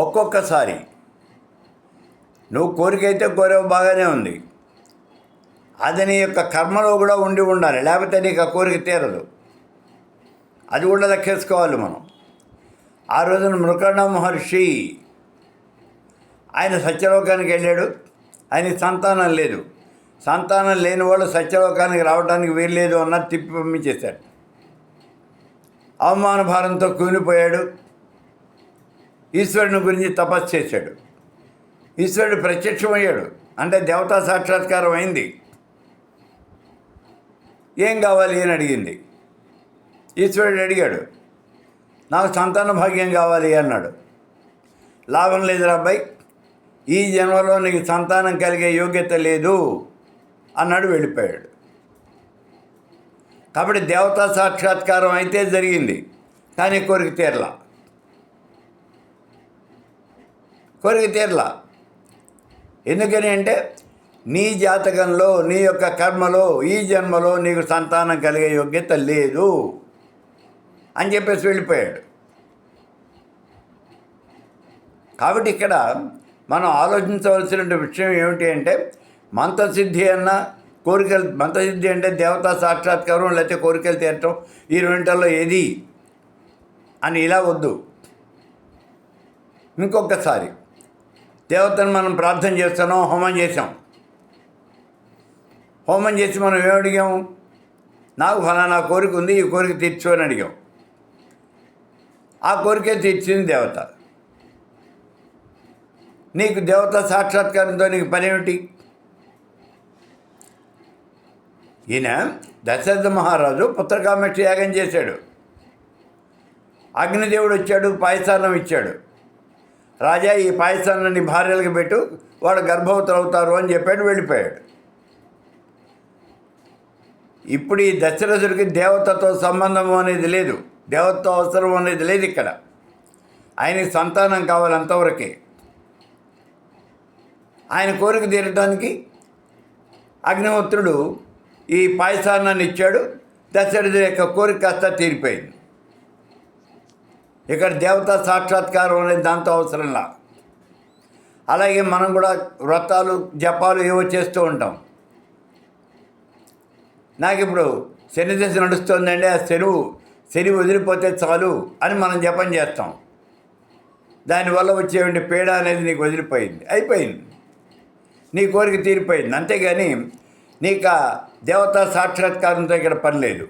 ఒక్కొక్కసారి నువ్వు కోరికైతే కోరేవు బాగానే ఉంది, అది నీ యొక్క కర్మలో కూడా ఉండాలి, లేకపోతే నీకు ఆ కోరిక తీరదు. అది కూడా లెక్కేసుకోవాలి మనం. ఆ రోజున మృకండ మహర్షి ఆయన సత్యలోకానికి వెళ్ళాడు. ఆయనకి సంతానం లేదు. సంతానం లేని వాళ్ళు సత్యలోకానికి రావడానికి వీల్లేదు అన్నది తిప్పి పంపించేశాడు. అవమాన భారంతో కూలిపోయాడు. ఈశ్వరుని గురించి తపస్సు చేశాడు. ఈశ్వరుడు ప్రత్యక్షమయ్యాడు, అంటే దేవతా సాక్షాత్కారం అయింది. ఏం కావాలి అని అడిగింది. ఈశ్వరుడు అడిగాడు, నాకు సంతాన భాగ్యం కావాలి అన్నాడు. లాభం లేదురా అబ్బాయి, ఈ జన్మలో నీకు సంతానం కలిగే యోగ్యత లేదు అన్నాడు. వెళ్ళిపోయాడు. కాబట్టి దేవతా సాక్షాత్కారం అయితే జరిగింది, కానీ కోరిక తీరలా. ఎందుకని అంటే నీ జాతకంలో, నీ యొక్క కర్మలో ఈ జన్మలో నీకు సంతానం కలిగే యోగ్యత లేదు అని చెప్పేసి వెళ్ళిపోయాడు. కాబట్టి ఇక్కడ మనం ఆలోచించవలసిన విషయం ఏమిటి అంటే, మంత్రసిద్ధి అన్న కోరికలు, మంత్రసిద్ధి అంటే దేవతా సాక్షాత్కారం లేకపోతే కోరికలు తీరటం, ఈ రెండింటిలో ఏది అని ఇలా వద్దు. ఇంకొకసారి దేవతను మనం ప్రార్థన చేస్తున్నాం, హోమం చేసాం. హోమం చేసి మనం ఏమడిగాము? నాకు ఫలానా కోరిక ఉంది, ఈ కోరిక తీర్చు అని అడిగాం. ఆ కోరికే తీర్చింది దేవత. నీకు దేవత సాక్షాత్కారంతో నీకు పని ఏమిటి? ఈయన దశరథ మహారాజు పుత్రకామేష్టి యాగం చేశాడు. అగ్నిదేవుడు వచ్చాడు, పాయసాన్నం ఇచ్చాడు. రాజా, ఈ పాయసాన్ని భార్యలకు పెట్టు, వాడు గర్భవతులు అవుతారు అని చెప్పాడు. వెళ్ళిపోయాడు. ఇప్పుడు ఈ దశరథుడికి దేవతతో సంబంధం అనేది లేదు, దేవతతో అవసరం అనేది లేదు. ఇక్కడ ఆయనకి సంతానం కావాలి, అంతవరకే. ఆయన కోరిక తీరటానికి అగ్నిహోత్రుడు ఈ పాయసాన్నాన్ని ఇచ్చాడు. దశరథుడి యొక్క కోరిక కాస్త తీరిపోయింది. ఇక్కడ దేవతా సాక్షాత్కారం అనేది దాంతో అవసరంలా. అలాగే మనం కూడా వ్రతాలు జపాలు ఏవో చేస్తూ ఉంటాం. నాకు ఇప్పుడు శని దశ నడుస్తుందండి, ఆ శని వదిలిపోతే చాలు అని మనం జపం చేస్తాం. దానివల్ల వచ్చేటువంటి పీడ అనేది నీకు వదిలిపోయింది, అయిపోయింది, నీ కోరిక తీరిపోయింది. అంతేగాని నీకు దేవతా సాక్షాత్కారంతో ఇక్కడ పని లేదు.